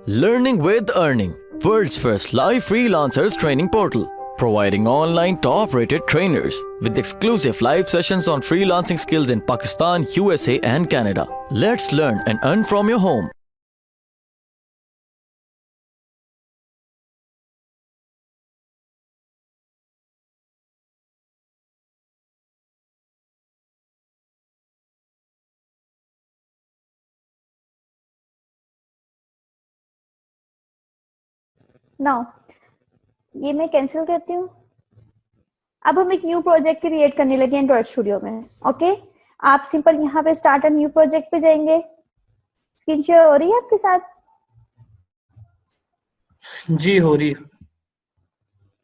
Learning with Earning, world's first live freelancers training portal, providing online top-rated trainers with exclusive live sessions on freelancing skills in Pakistan, USA and Canada. Let's learn and earn from your home. Now ये मैं cancel करती हूँ। अब हम एक new project create करने लगे Android studio में। ओके, आप सिंपल यहाँ पे स्टार्ट अ न्यू प्रोजेक्ट पे जाएंगे। स्क्रीन शेयर हो रही है आपके साथ? जी हो रही।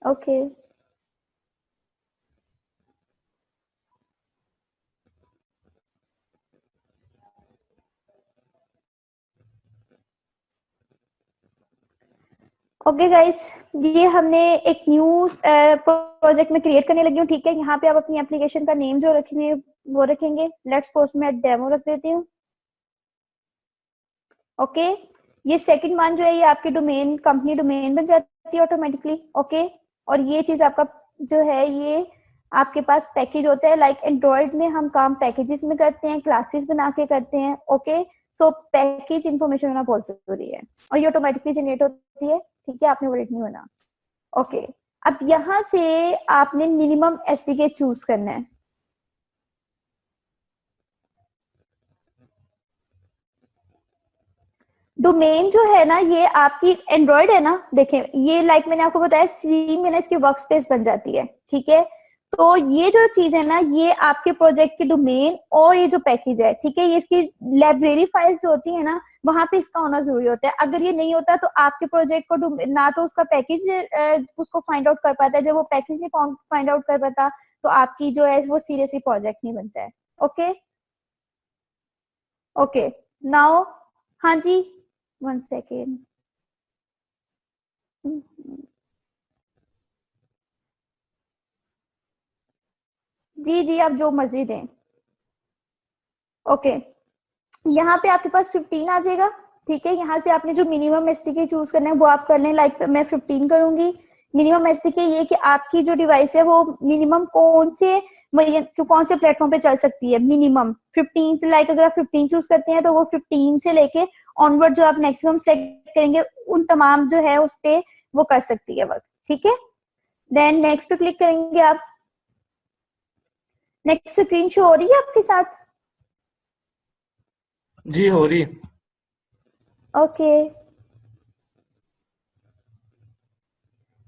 ओके, ओके गाइस, ये हमने एक न्यू प्रोजेक्ट में क्रिएट करने लगी हूँ। ठीक है, यहाँ पे आप अपनी एप्लीकेशन का नेम जो रखेंगे वो रखेंगे। लेट्स सपोज मैं डेमो रख देती हूँ। ओके, ये सेकंड वन जो है ये आपकी डोमेन कंपनी डोमेन बन जाती है ऑटोमेटिकली। ओके, और ये चीज आपका जो है ये आपके पास पैकेज होता है। लाइक एंड्रॉइड में हम काम पैकेजेस में करते हैं, क्लासेस बना के करते हैं। ओके, सो पैकेज इंफॉर्मेशन होना बहुत जरूरी है और ये ऑटोमेटिकली जनरेट होती है। ठीक है, आपने वरीड नहीं होना। ओके, अब यहाँ से आपने मिनिमम एसडीके चूज करना है। डोमेन जो है ना ये आपकी एंड्रॉइड है ना, देखें ये लाइक मैंने आपको बताया सी में ना इसकी वर्क स्पेस बन जाती है। ठीक है, तो ये जो चीज है ना ये आपके प्रोजेक्ट की डोमेन और ये जो पैकेज है, ठीक है, ये इसकी लाइब्रेरी फाइल्स जो होती है ना वहां पे इसका होना जरूरी होता है। अगर ये नहीं होता तो आपके प्रोजेक्ट को ना तो उसका पैकेज उसको फाइंड आउट कर पाता है। जब वो पैकेज नहीं फाइंड आउट कर पाता तो आपकी जो है वो सीरियसली प्रोजेक्ट नहीं बनता है। ओके, ओके, नाउ हाँ जी, 1 सेकेंड। जी जी, आप जो मर्जी दें। ओके, यहाँ पे आपके पास 15 आ जाएगा। ठीक है, यहाँ से आपने जो मिनिमम एसडीके चूज करना है वो आप कर लें। लाइक मैं 15 करूंगी। मिनिमम एसडीके ये कि आपकी जो डिवाइस है वो मिनिमम कौन से प्लेटफॉर्म पे चल सकती है। मिनिमम 15 से, लाइक अगर आप 15 चूज करते हैं तो वो 15 से लेके ऑनवर्ड जो आप मैक्सिमम सेलेक्ट करेंगे उन तमाम जो है उस पे वो कर सकती है वर्क। ठीक है, देन नेक्स्ट पे क्लिक करेंगे आप। नेक्स्ट स्क्रीन शो हो रही है आपके साथ? जी हो रही। ओके,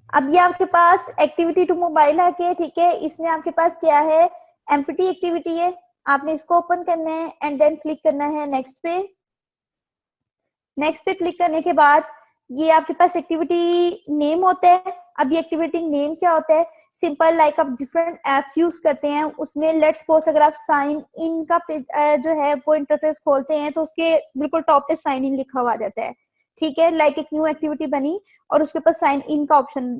अब ये आपके पास एक्टिविटी टू मोबाइल है। ठीक है, इसमें आपके पास क्या है, एम्प्टी एक्टिविटी है। आपने इसको ओपन करना है एंड देन क्लिक करना है नेक्स्ट पे। नेक्स्ट पे क्लिक करने के बाद ये आपके पास एक्टिविटी नेम होता है। अब ये एक्टिविटी नेम क्या होता है, सिंपल लाइक आप डिफरेंट एप्स यूज करते हैं उसमें लेट्स सपोज अगर आप साइन इन का जो है वो इंटरफेस खोलते हैं तो उसके बिल्कुल टॉप पे साइन इन लिखा हुआ आ जाता है। ठीक है, लाइक एक न्यू एक्टिविटी बनी और उसके ऊपर साइन इन का ऑप्शन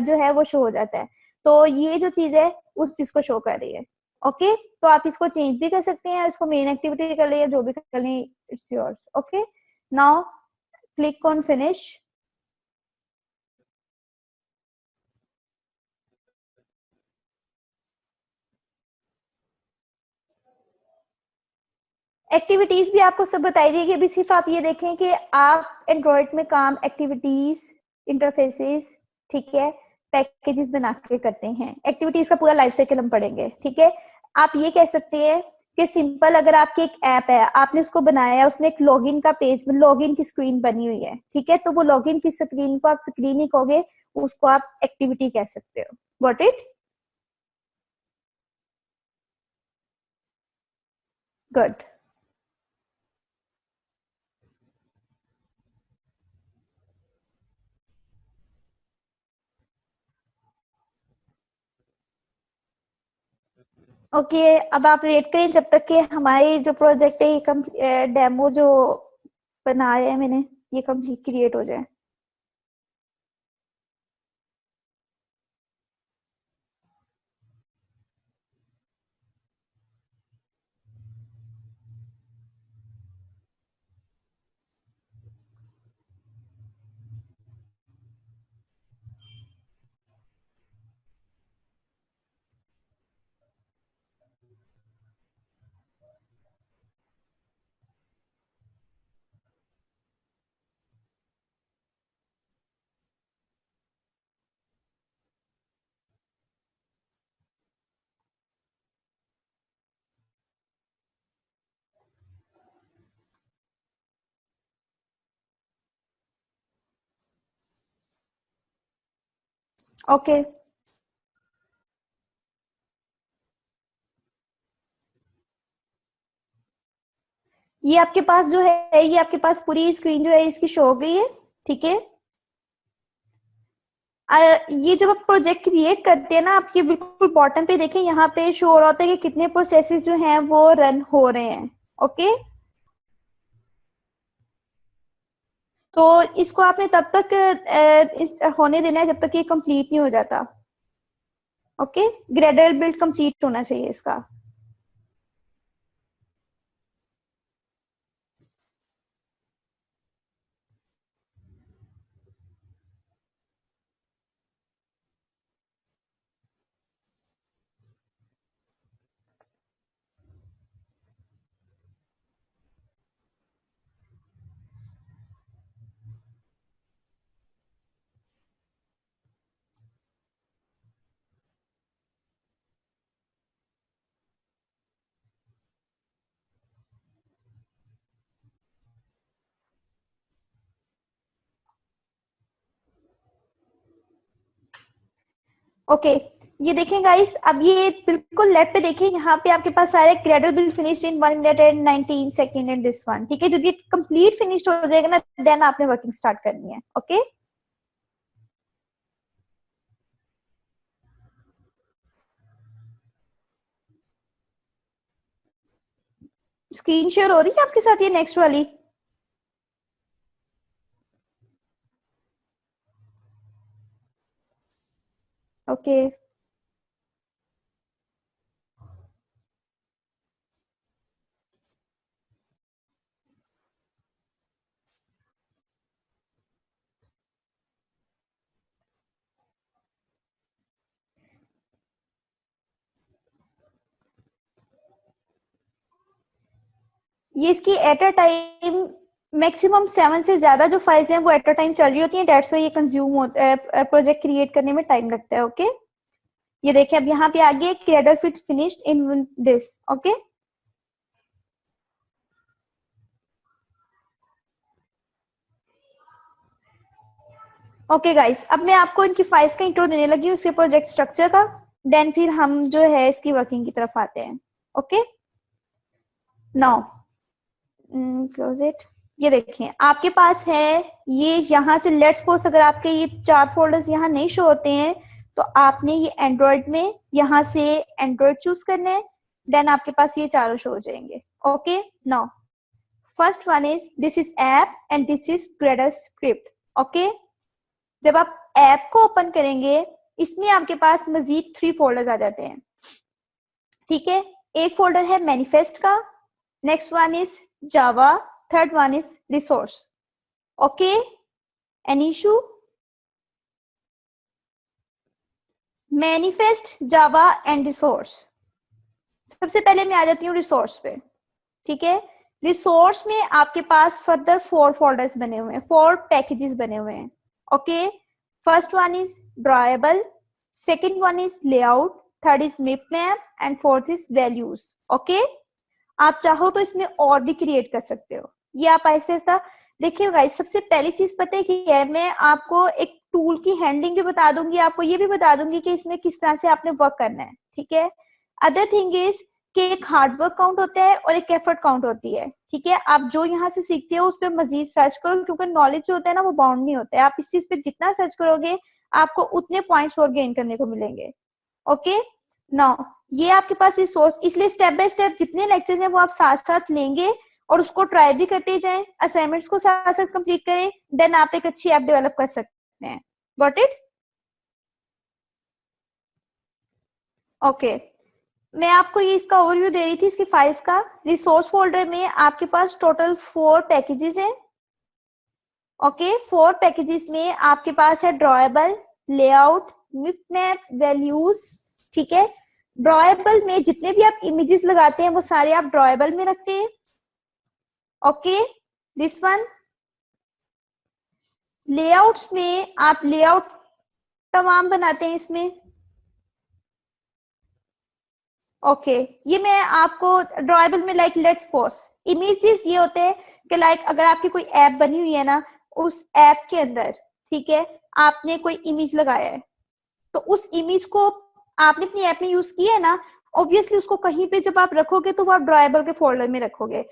जो है वो शो हो जाता है। तो ये जो चीज है उस चीज को शो कर रही है। ओके, तो आप इसको चेंज भी कर सकते हैं, इसको मेन एक्टिविटी कर ले या जो भी कर ले, it's yours. Okay, now click on finish. Activities भी आपको सब बताई जाएगी। अभी सिर्फ आप ये देखें कि आप एंड्रॉइड में काम एक्टिविटीज, इंटरफेसेस, ठीक है, पैकेजेस बना के करते हैं। एक्टिविटीज का पूरा लाइफ साइकिल हम पढ़ेंगे। ठीक है, आप ये कह सकते हैं कि सिंपल अगर आपकी एक ऐप है, आपने उसको बनाया, उसमें एक लॉगिन का पेज, लॉगिन की स्क्रीन बनी हुई है। ठीक है, तो वो लॉगिन की स्क्रीन को आप स्क्रीन ही कहोगे, उसको आप एक्टिविटी कह सकते हो। Got it? गुड। ओके, अब आप वेट करें जब तक कि हमारे जो प्रोजेक्ट है ये डेमो जो बनाया है मैंने ये कंप्लीट क्रिएट हो जाए। ओके ये आपके पास जो है, ये आपके पास पूरी स्क्रीन जो है इसकी शो हो गई है, ठीक है। ये जब आप प्रोजेक्ट क्रिएट करते हैं ना, आपके बिल्कुल बॉटम पे देखें, यहाँ पे शो हो रहा होता है कि कितने प्रोसेसेस जो हैं वो रन हो रहे हैं। ओके तो इसको आपने तब तक होने देना है जब तक ये कंप्लीट नहीं हो जाता। ओके ग्रेडल बिल्ड कंप्लीट होना चाहिए इसका। ओके ये देखें गाइस, अब ये बिल्कुल लेफ्ट पे देखें, यहाँ पे आपके पास सारे Gradle build finished in 1 minute and 19 second and this one, ठीक है। जब ये कंप्लीट फिनिश्ड हो जाएगा ना, देन आपने वर्किंग स्टार्ट करनी है। ओके स्क्रीन शेयर हो रही है आपके साथ ये नेक्स्ट वाली? ओके ये इसकी एट अ टाइम मैक्सिमम 7 से ज्यादा जो फाइल्स हैं वो एट अ टाइम चल रही होती हैं, डेट्स वाई ये कंज्यूम होता है, प्रोजेक्ट क्रिएट करने में टाइम लगता है। ओके ये देखिए अब यहाँ पे आगे Gradle fit finished in this. Okay okay guys, अब मैं आपको इनकी फाइल्स का इंट्रो देने लगी हूँ, इसके प्रोजेक्ट स्ट्रक्चर का, देन फिर हम जो है इसकी वर्किंग की तरफ आते हैं। Okay now close it. ये देखिए आपके पास है ये, यहाँ से लेट्स सपोज अगर आपके ये 4 फोल्डर्स यहाँ नहीं शो होते हैं तो आपने ये एंड्रॉइड में यहाँ से एंड्रॉइड चूज करना है, देन आपके पास ये चारों शो हो जाएंगे। Okay now first one is this is app and this is Gradle script. Okay जब आप ऐप को ओपन करेंगे इसमें आपके पास मजीद 3 फोल्डर्स आ जाते हैं, ठीक है। एक फोल्डर है मैनिफेस्ट का, next one is Java, third one is resource. Okay any issue? Manifest, Java and resource. सबसे पहले मैं आ जाती हूँ रिसोर्स पे, ठीक है। रिसोर्स में आपके पास फर्दर 4 फोल्डर्स बने हुए हैं, 4 पैकेजेस बने हुए हैं। Okay first one is drawable, second one is layout, third is mipmap and fourth is values. Okay आप चाहो तो इसमें और भी क्रिएट कर सकते हो, ये आप ऐसे ऐसा देखिए गाइस। सबसे पहली चीज पता है कि है, मैं आपको एक टूल की हैंडलिंग भी बता दूंगी, आपको ये भी बता दूंगी कि इसमें किस तरह से आपने वर्क करना है, ठीक है। अदर थिंग इज कि एक हार्ड वर्क काउंट होता है और एक एफर्ट काउंट होती है, ठीक है। आप जो यहाँ से सीखते हो उस पर मजीद सर्च करो, क्योंकि नॉलेज जो होता है ना वो बाउंड नहीं होता है। आप इस चीज पे जितना सर्च करोगे आपको उतने पॉइंट्स और गेन करने को मिलेंगे। ओके नाउ ये आपके पास रिसोर्स, इसलिए स्टेप बाय स्टेप जितने लेक्चर्स हैं वो आप साथ साथ लेंगे और उसको ट्राई भी करते जाएं, असाइनमेंट्स को साथ साथ कंप्लीट करें, देन आप एक अच्छी ऐप डेवलप कर सकते हैं। Got it? ओके मैं आपको ये इसका ओवरव्यू दे रही थी इसकी फाइल्स का। रिसोर्स फोल्डर में आपके पास टोटल 4 पैकेजेस हैं। ओके 4 पैकेजेस में आपके पास है ड्रॉएबल, लेआउट, मिप मैप, वैल्यूज, ठीक है। ड्रॉएबल में जितने भी आप इमेजेस लगाते हैं वो सारे आप ड्रॉएबल में रखते हैं। Okay this one. लेआउट्स में आप लेआउट तमाम बनाते हैं इसमें। ओके ये मैं आपको ड्रॉएबल में लाइक लेट्स सपोज इमेजेस ये होते हैं कि लाइक अगर आपकी कोई ऐप बनी हुई है ना, उस ऐप के अंदर, ठीक है, आपने कोई इमेज लगाया है, तो उस इमेज को आपने अपनी ऐप में यूज किया है ना, ऑब्वियसली उसको कहीं पे जब आप रखोगे तो वो आप ड्राइबल के फोल्डर में रखोगे,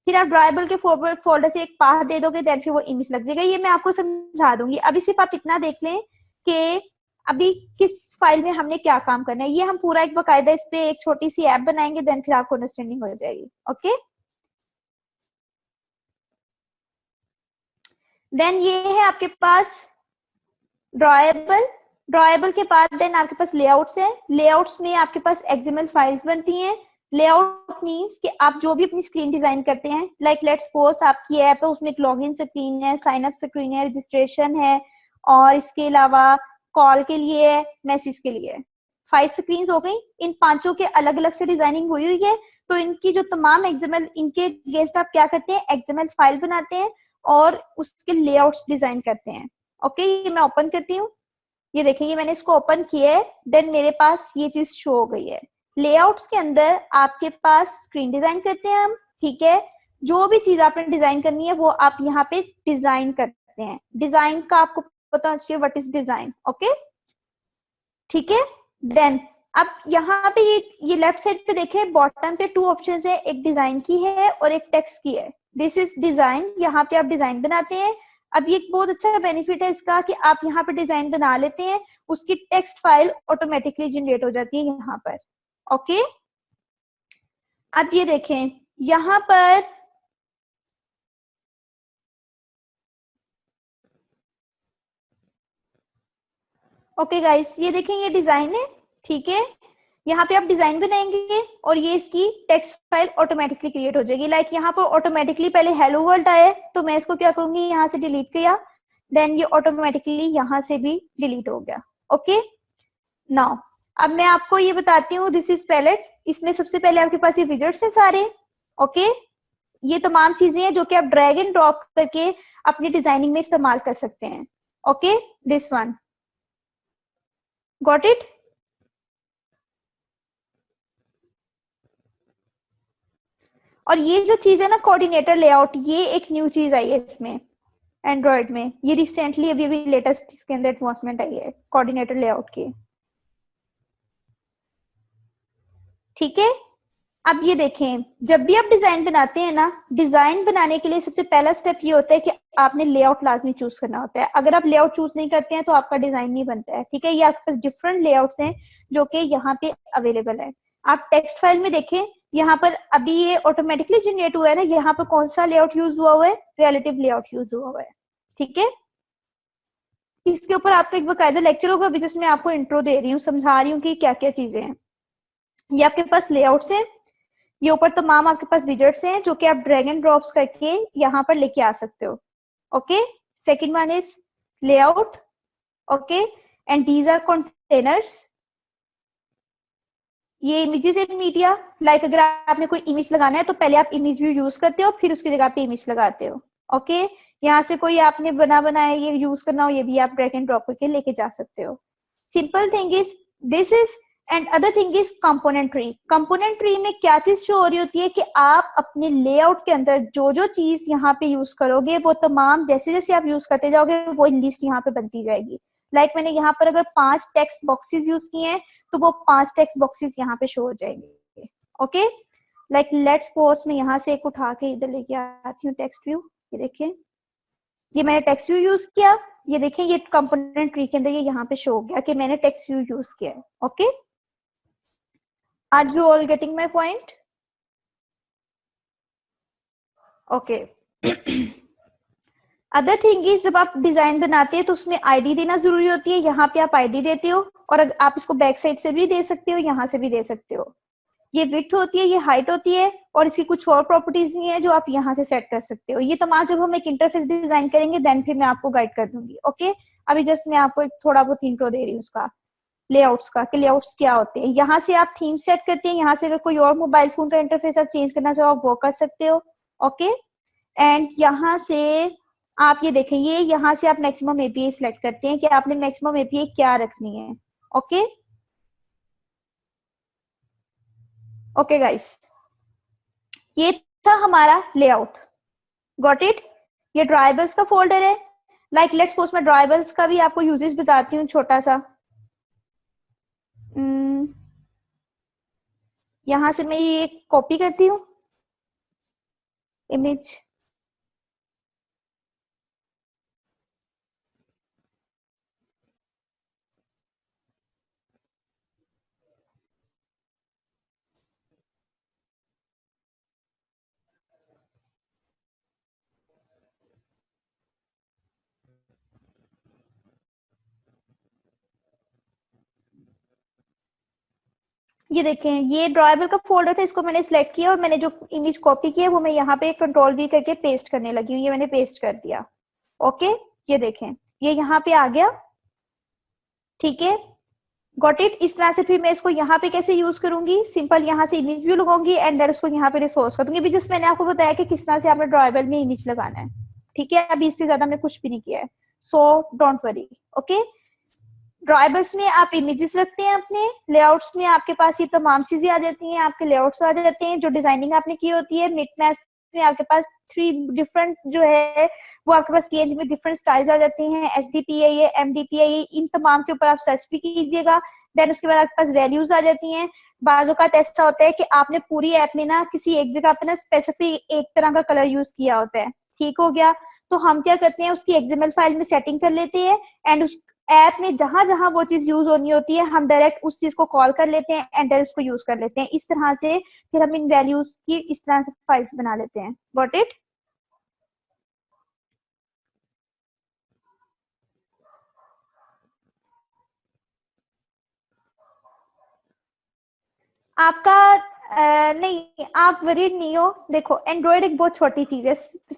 फिर आप ड्राइबल के फोल्डर से एक पाथ दे दोगे, देन फिर वो इमेज लग जाएगा। ये मैं आपको समझा दूंगी। अभी सिर्फ आप इतना देख लें कि अभी किस फाइल में हमने क्या काम करना है। ये हम पूरा एक बकायदा इस पे एक छोटी सी ऐप बनाएंगे, देन फिर आपको अंडरस्टैंडिंग हो जाएगी। ओके, देन ये है आपके पास ड्रॉएबल। ड्रॉएबल के बाद देन आपके पास लेआउट्स है। लेआउट्स में आपके पास एक्सएमएल फाइल्स बनती हैं। लेआउट मींस कि आप जो भी अपनी स्क्रीन डिजाइन करते हैं, लाइक लेट्स सपोज आपकी ऐप है, उसमें एक लॉगिन स्क्रीन है, साइन अप स्क्रीन है, रजिस्ट्रेशन है, और इसके अलावा कॉल के लिए है, मैसेज के लिए है। 5 स्क्रीन हो गई। इन पांचों के अलग अलग से डिजाइनिंग हुई हुई है। तो इनकी जो तमाम एक्सएमएल, इनके अगेंस्ट आप क्या करते हैं, एक्सएमएल फाइल बनाते हैं और उसके लेआउट्स डिजाइन करते हैं। ओके, ये मैं ओपन करती हूँ। ये देखेंगे मैंने इसको ओपन किया है, देन मेरे पास ये चीज शो हो गई है। लेआउट्स के अंदर आपके पास स्क्रीन डिजाइन करते हैं हम, ठीक है। जो भी चीज आपने डिजाइन करनी है वो आप यहाँ पे डिजाइन करते हैं। डिजाइन का आपको पता होना चाहिए व्हाट इज डिजाइन। ओके, ठीक है। देन अब यहाँ पे ये लेफ्ट साइड पे देखें, बॉटम पे 2 ऑप्शन है, एक डिजाइन की है और एक टेक्स्ट की है। This is design. यहाँ पे आप डिजाइन बनाते हैं। अब ये एक बहुत अच्छा बेनिफिट है इसका कि आप यहाँ पे डिजाइन बना लेते हैं, उसकी टेक्स्ट फाइल ऑटोमेटिकली जनरेट हो जाती है यहाँ पर। ओके, अब ये देखें यहाँ पर ओके गाइस, ये देखें ये डिजाइन है, ठीक है। यहाँ पे आप डिजाइन बनाएंगे और ये इसकी टेक्स्ट फाइल ऑटोमेटिकली क्रिएट हो जाएगी। लाइक यहाँ पर ऑटोमेटिकली पहले हेलो वर्ल्ड आया, तो मैं इसको क्या करूंगी, यहाँ से डिलीट किया, देन ये ऑटोमेटिकली यहाँ से भी डिलीट हो गया। ओके, नाउ अब मैं आपको ये बताती हूँ, दिस इज पैलेट। इसमें सबसे पहले आपके पास ये विजेट्स हैं सारे। ओके, ये तमाम चीजें हैं जो कि आप ड्रैग एंड ड्रॉप करके अपनी डिजाइनिंग में इस्तेमाल कर सकते हैं। Okay, this one, got it. और ये जो चीज है ना कोऑर्डिनेटर लेआउट, ये एक न्यू चीज आई है इसमें एंड्रॉइड में। ये रिसेंटली अभी अभी लेटेस्ट इसके अंदर एडवांसमेंट आई है कोऑर्डिनेटर लेआउट की, ठीक है। अब ये देखें, जब भी आप डिजाइन बनाते हैं ना, डिजाइन बनाने के लिए सबसे पहला स्टेप ये होता है कि आपने लेआउट लाजमी चूज करना होता है। अगर आप लेआउट चूज नहीं करते हैं तो आपका डिजाइन नहीं बनता है, ठीक है। ये आपके पास डिफरेंट लेआउट्स हैं जो कि यहाँ पे अवेलेबल है। आप टेक्स्ट फाइल में देखें, यहाँ पर अभी ये ऑटोमेटिकली जनरेट हुआ है ना, यहाँ पर कौन सा लेआउट यूज हुआ है, रिलेटिव लेआउट यूज हुआ है, ठीक है। इसके ऊपर आपका एक बकायदा लेक्चर होगा अभी, जिसमें आपको इंट्रो दे रही हूँ, समझा रही हूँ कि क्या क्या चीजें हैं। ये आपके पास लेआउट्स हैं, ये ऊपर तमाम आपके पास विजेट्स हैं जो कि आप ड्रैग एंड ड्रॉप्स करके यहाँ पर लेके आ सकते हो। Okay, second one is layout. Okay, and these are containers. ये इमेजेस एंड मीडिया, लाइक अगर आपने कोई इमेज लगाना है तो पहले आप इमेज व्यू यूज करते हो, फिर उसकी जगह पे इमेज लगाते हो। ओके, यहाँ से कोई आपने बनाया ये यूज करना हो, ये भी आप ड्रैग एंड ड्रॉप करके लेके जा सकते हो। Simple thing is this is, and other thing is component tree. Component tree में क्या चीज शो हो रही होती है कि आप अपने लेआउट के अंदर जो जो चीज यहाँ पे यूज करोगे वो तमाम जैसे जैसे आप यूज करते जाओगे वो लिस्ट यहाँ पे बनती जाएगी। लाइक मैंने यहाँ पर अगर 5 टेक्स्ट बॉक्सेस यूज किए हैं तो वो 5 टेक्स्ट बॉक्सेस यहाँ पे शो हो जाएंगे। ओके, लाइक लेट्स सपोज मैं यहाँ से एक उठा के इधर लेके आती हूँ टेक्स्ट व्यू। ये देखिए, ये मैंने टेक्स्ट व्यू यूज किया, ये देखिए ये कंपोनेंट ट्री के अंदर ये यहाँ पे शो हो गया कि मैंने टेक्स्ट व्यू यूज किया है। Okay, are you all getting my point? Okay, other thing is जब आप डिजाइन बनाते हैं तो उसमें आईडी देना जरूरी होती है। यहाँ पे आप आईडी देते हो और आप इसको बैक साइड से भी दे सकते हो, यहाँ से भी दे सकते हो। ये विड्थ होती है, ये हाइट होती है, और इसकी कुछ और प्रॉपर्टीज नहीं है जो आप यहाँ से सेट कर सकते हो। ये तमाम जब हम एक इंटरफेस डिजाइन करेंगे देन फिर मैं आपको गाइड कर दूंगी। ओके, अभी जस्ट मैं आपको एक थोड़ा बहुत इंट्रो दे रही हूँ उसका, लेआउट्स का, कि लेआउट्स क्या होते हैं। यहाँ से आप थीम सेट करते हैं, यहाँ से अगर कोई और मोबाइल फोन का इंटरफेस आप चेंज करना चाहो वो कर सकते हो। ओके, एंड यहाँ से आप ये देखें, ये यहाँ से आप मैक्सिमम एपीआई सिलेक्ट करते हैं कि आपने मैक्सिमम एपीआई क्या रखनी है। ओके, ओके गाइस, ये था हमारा लेआउट, गॉट इट। ये ड्राइबल्स का फोल्डर है। लाइक लेट्स सपोज मैं ड्राइबल्स का भी आपको यूजेस बताती हूँ छोटा सा। यहाँ से मैं ये कॉपी करती हूँ इमेज, ये देखें ये ड्रॉएबल का फोल्डर था, इसको मैंने सिलेक्ट किया और मैंने जो इमेज कॉपी की है वो मैं यहाँ पे कंट्रोल वी करके पेस्ट करने लगी हूँ। ये मैंने पेस्ट कर दिया। ओके, ये देखें ये यहाँ पे आ गया। ठीक है, गॉट इट। इस तरह से फिर मैं इसको यहाँ पे कैसे यूज करूंगी, सिंपल यहाँ से इमेज व्यू लगाऊंगी एंड देन उसको यहाँ पे रिसोर्स कर दूंगी। अभी जस्ट मैंने आपको बताया कि किस तरह से आपने ड्रॉएबल में इमेज लगाना है। ठीक है, अभी इससे ज्यादा मैंने कुछ भी नहीं किया है, सो डोंट वरी। ओके, ड्रॉएबल्स में आप इमेजेस रखते हैं, अपने लेआउट्स में आपके पास ये तमाम चीजें आ जाती हैं, आपके लेआउट्स आ जाते हैं, जो डिजाइनिंग आपने की होती है। मिट मैच में आपके पास 3 डिफरेंट जो है वो आपके पास पीएनजी में डिफरेंट स्टाइल्स आ जाते हैं, एचडीपीआई, एमडीपीआई, इन तमाम के ऊपर आप सर्च भी कीजिएगा। देन उसके बाद आपके पास वैल्यूज आ जाती हैं। बाजू का ऐसा होता है कि आपने पूरी ऐप में ना किसी एक जगह पे ना स्पेसिफिक एक तरह का कलर यूज किया होता है। ठीक हो गया, तो हम क्या करते हैं उसकी एक्सएमएल फाइल में सेटिंग कर लेते हैं एंड उस ऐप में जहां जहां वो चीज यूज होनी होती है हम डायरेक्ट उस चीज को कॉल कर लेते हैं एंड डायरेक्ट उसको यूज कर लेते हैं। इस तरह से फिर हम इन वैल्यूज की इस तरह से फाइल्स बना लेते हैं। Got it. आपका नहीं, आप वरीड नहीं हो। देखो एंड्रॉइड एक बहुत छोटी चीज है।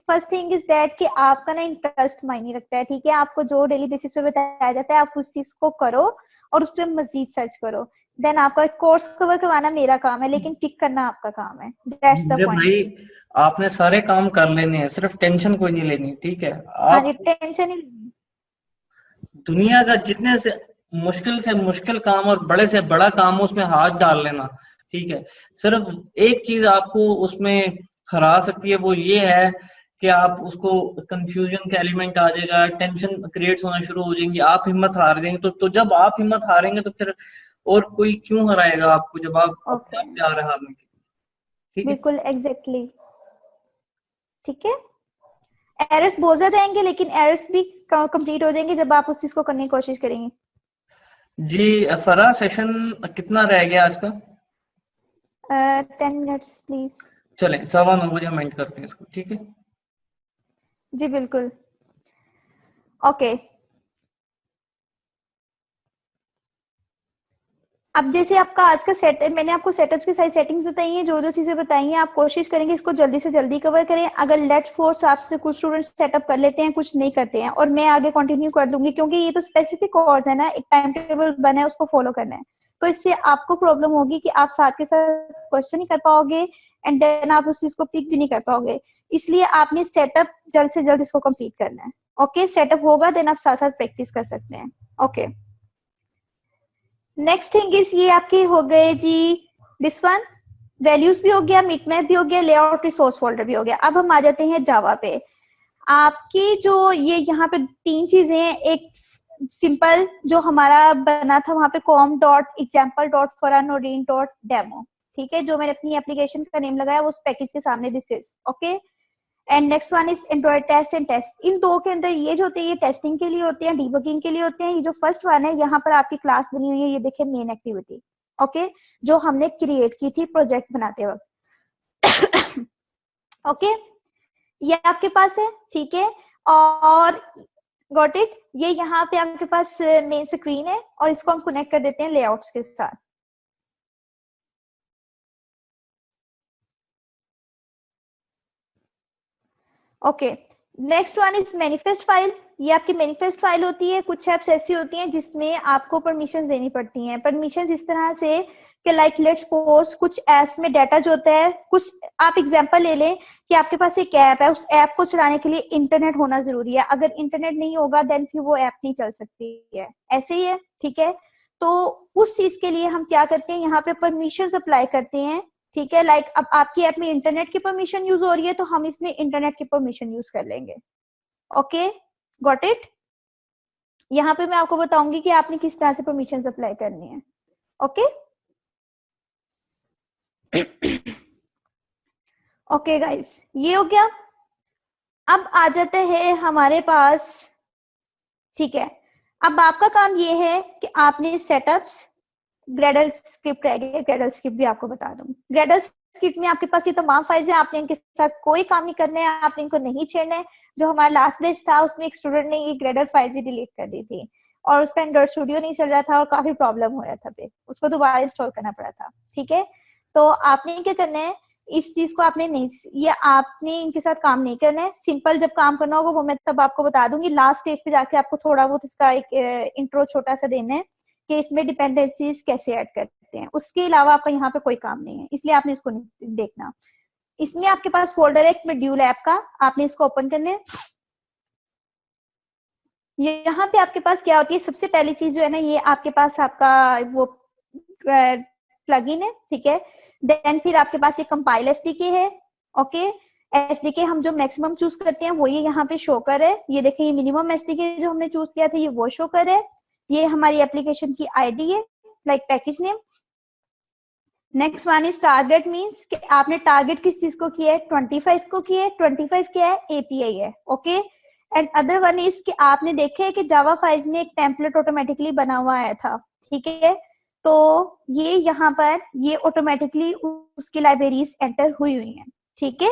फर्स्ट थिंग इज दैट कि आपका ना इंटरेस्ट मायने रखता है। ठीक है, आपको जो डेली बेसिस पे बताया जाता है आप उस चीज को करो और उस पर मजीद सर्च करो। देन आपका कोर्स कवर करवाना मेरा काम है, लेकिन पिक करना आपका काम है। दैट्स द मेरे पॉइंट। भाई आपने सारे काम कर लेने हैं, सिर्फ टेंशन कोई नहीं लेनी। ठीक है, हाँ जी, आप टेंशन ही नहीं। दुनिया का जितने से मुश्किल काम और बड़े से बड़ा काम हो उसमें हाथ डाल लेना। ठीक है, सिर्फ एक चीज आपको उसमें हरा सकती है, वो ये है कि आप उसको कंफ्यूजन का एलिमेंट आ जाएगा, टेंशन क्रिएट होना शुरू हो जाएंगी, आप हिम्मत हार जाएंगे। तो जब आप हिम्मत हारेंगे तो फिर और कोई क्यों हराएगा आपको, जब आप अपने ओके, आप तैयार है हारने के लिए। ठीक है, बिल्कुल एग्जैक्टली। ठीक है, एरर्स बहुत ज्यादा आएंगे लेकिन एरर्स भी कंप्लीट हो जाएंगे जब आप उस चीज को करने की कोशिश करेंगे। जी फरा सेशन कितना रह गया आज का? 10 मिनट्स प्लीज। चलें 9:15 हम एंड करते हैं इसको। ठीक है, जी बिल्कुल। ओके, अब जैसे आपका आज का सेट, मैंने आपको सेटअप की सारी सेटिंग्स बताई हैं, जो जो चीजें बताई हैं आप कोशिश करेंगे इसको जल्दी से जल्दी कवर करें। अगर लेट्स फोर्स आपसे कुछ स्टूडेंट्स सेटअप कर लेते हैं, कुछ नहीं करते हैं, और मैं आगे कंटिन्यू कर दूंगी क्योंकि ये तो स्पेसिफिक कोर्स है ना, एक टाइम टेबल बना है उसको फॉलो करना है। तो इससे आपको प्रॉब्लम होगी कि आप साथ के साथ क्वेश्चन नहीं कर पाओगे एंड देन आप उस चीज को पिक भी नहीं कर पाओगे। इसलिए आपने सेटअप जल्द से जल्द इसको कंप्लीट करना है। ओके, सेटअप होगा देन आप साथ साथ प्रैक्टिस कर सकते हैं। ओके, नेक्स्ट थिंग इज ये आपकी हो गए जी दिस वन, वैल्यूज भी हो गया, मिटमैप भी हो गया, लेआउट रिसोर्स फोल्डर भी हो गया। अब हम आ जाते हैं जावा पे। आपकी जो ये यहाँ पे 3 चीजें हैं, एक सिंपल जो हमारा बना था वहां पे com.example.foreignorine.demo, ठीक है, जो मैंने अपनी एप्लीकेशन का नेम लगाया वो उस पैकेज के सामने this is okay. And next one is Android test and test. इन दो के अंदर ये जो होते हैं ये टेस्टिंग के लिए होते हैं, डीबगिंग के लिए होते हैं। ये जो फर्स्ट वन है यहाँ पर आपकी क्लास बनी हुई है, ये देखिए मेन एक्टिविटी। ओके, जो हमने क्रिएट की थी प्रोजेक्ट बनाते वक्त। ओके, ये आपके पास है। ठीक है, और गॉट इट, ये यहाँ पे आपके पास मेन स्क्रीन है और इसको हम कनेक्ट कर देते हैं लेआउट्स के साथ। Okay, next one is manifest file. ये आपकी मैनिफेस्ट फाइल होती है। कुछ एप्स ऐसी होती हैं जिसमें आपको परमिशंस देनी पड़ती हैं। परमिशंस इस तरह से कि लाइक लेट्स सपोज कुछ एप्स में डाटा जो होता है, कुछ आप एग्जांपल ले लें कि आपके पास एक ऐप है, उस ऐप को चलाने के लिए इंटरनेट होना जरूरी है। अगर इंटरनेट नहीं होगा देन फिर वो ऐप नहीं चल सकती है, ऐसे ही है। ठीक है, तो उस चीज के लिए हम क्या करते हैं, यहाँ पे परमिशंस अप्लाई करते हैं। ठीक है, लाइक अब आपकी ऐप में इंटरनेट की परमिशन यूज हो रही है तो हम इसमें इंटरनेट की परमिशन यूज कर लेंगे। Okay, got it. यहाँ पे मैं आपको बताऊंगी कि आपने किस तरह से परमिशन अप्लाई करनी है। ओके, ओके गाइस, ये हो गया। अब आ जाते हैं हमारे पास, ठीक है। अब आपका काम ये है कि आपने सेटअप्स, ग्रेडल स्क्रिप्ट रह गए, ग्रेडल स्क्रिप्ट भी आपको बता दूं। ग्रेडल स्क्रिप्ट में आपके पास ये तमाम फाइल्स है, आपने इनके साथ कोई काम नहीं करना है, आपने इनको नहीं छेड़ना है। जो हमारा लास्ट बैच था उसमें एक स्टूडेंट ने ये ग्रेडल फाइल्स ही डिलीट कर दी थी और उसका एंड्रॉइड स्टूडियो नहीं चल रहा था और काफी प्रॉब्लम हो रहा था, फिर उसको दोबारा इंस्टॉल करना पड़ा था। ठीक है, तो आपने क्या करना है, इस चीज को आपने नहीं, ये आपने इनके साथ काम नहीं करना है। सिंपल जब काम करना होगा वो मैं तब आपको बता दूंगी। लास्ट स्टेज पे जाके आपको थोड़ा बहुत इसका एक इंट्रो छोटा सा देना है कि इसमें डिपेंडेंसीज कैसे ऐड करते हैं। उसके अलावा आपका यहाँ पे कोई काम नहीं है, इसलिए आपने इसको नहीं देखना। इसमें आपके पास फोल्डर है एक मॉड्यूल ऐप का, आपने इसको ओपन करना है। यहाँ पे आपके पास क्या होती है, सबसे पहली चीज जो है ना, ये आपके पास आपका वो प्लगइन है, ठीक है। देन फिर आपके पास ये कंपाइल एसडीके है, ओके। एसडीके हम जो मैक्सिमम चूज करते हैं वो ये यहाँ पे शो कर है। ये देखें, ये मिनिमम एसडीके जो हमने चूज किया था ये वो शो कर है। ये हमारी एप्लीकेशन की आईडी है, like package name. Next one is target, means कि आपने टारगेट किस चीज को किया है, 25 को किया है। 25 क्या है, एपीआई है, okay. And other one is कि आपने देखे है कि जावा फाइल्स में एक टेम्पलेट ऑटोमेटिकली बना हुआ आया था, ठीक है। तो ये यहाँ पर ये ऑटोमेटिकली उसकी लाइब्रेरीज एंटर हुई हुई हैं, ठीक है।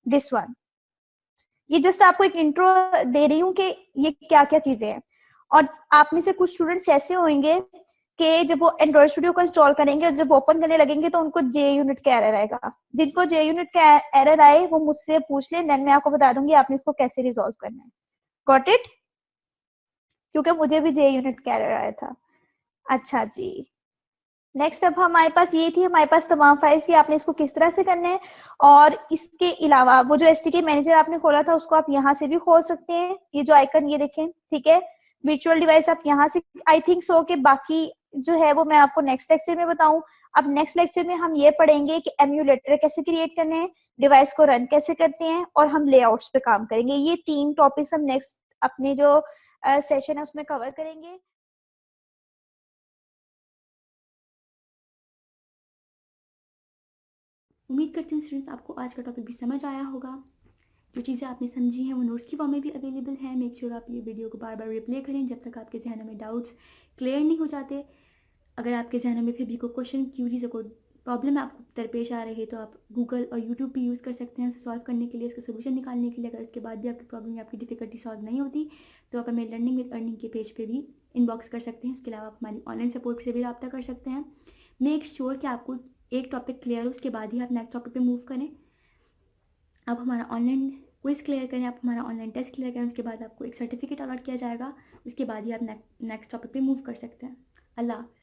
दिस वन, ये जस्ट आपको एक इंट्रो दे रही हूँ कि ये क्या क्या चीजें हैं। और आप में से कुछ स्टूडेंट्स ऐसे होंगे कि जब वो एंड्रॉइड स्टूडियो को इंस्टॉल करेंगे और जब ओपन करने लगेंगे तो उनको जे यूनिट का एरर आएगा। जिनको जे यूनिट का एरर आए वो मुझसे पूछ ले, देन मैं आपको बता दूंगी आपने इसको कैसे रिजॉल्व करना है। Got it? क्योंकि मुझे भी जे यूनिट का एरर आया था। अच्छा जी, नेक्स्ट अब हमारे पास ये थी, हमारे पास तमाम फाइल्स की, आपने इसको किस तरह से करना है। और इसके अलावा वो जो एसटीके मैनेजर आपने खोला था उसको आप यहाँ से भी खोल सकते हैं। ये जो आइकन ये देखें, ठीक है। वर्चुअल डिवाइस आप यहाँ से, आई थिंक सो कि बाकी जो है वो मैं आपको नेक्स्ट लेक्चर में बताऊं। अब नेक्स्ट लेक्चर में हम ये पढ़ेंगे कि एम्यूलेटर कैसे क्रिएट करने हैं, डिवाइस को रन कैसे करते हैं, और हम लेआउट्स पे काम करेंगे। ये 3 टॉपिक्स हम नेक्स्ट अपने जो सेशन है उसमें कवर करेंगे। उम्मीद करती हूँ स्टूडेंट्स आपको आज का टॉपिक भी समझ आया होगा। जो चीज़ें आपने समझी हैं वो नोट्स की फॉर्म में भी अवेलेबल है। मेक श्योर आप ये वीडियो को बार बार रिप्ले करें जब तक आपके जहनों में डाउट्स क्लियर नहीं हो जाते। अगर आपके जहनों में फिर भी कोई क्वेश्चन, क्यूरीज, कोई प्रॉब्लम आपको दरपेश आ रही है तो आप गूगल और यूट्यूब भी यूज़ कर सकते हैं उसे सॉल्व करने के लिए, उसका सोल्यूशन निकालने के लिए। अगर उसके बाद भी आपकी प्रॉब्लम या आपकी डिफिकल्टी सॉल्व नहीं होती तो आप हमें लर्निंग विद अर्निंग के पेज पे भी इनबॉक्स कर सकते हैं। उसके अलावा आप हमारी ऑनलाइन सपोर्ट से भी रब्ता कर सकते हैं। मेक श्योर कि आपको एक टॉपिक क्लियर हो, उसके बाद ही आप नेक्स्ट टॉपिक पे मूव करें। आप हमारा ऑनलाइन क्विज क्लियर करें, आप हमारा ऑनलाइन टेस्ट क्लियर करें, उसके बाद आपको एक सर्टिफिकेट अलॉट किया जाएगा। उसके बाद ही आप नेक्स्ट टॉपिक पे मूव कर सकते हैं। अल्लाह हाफ़िज़।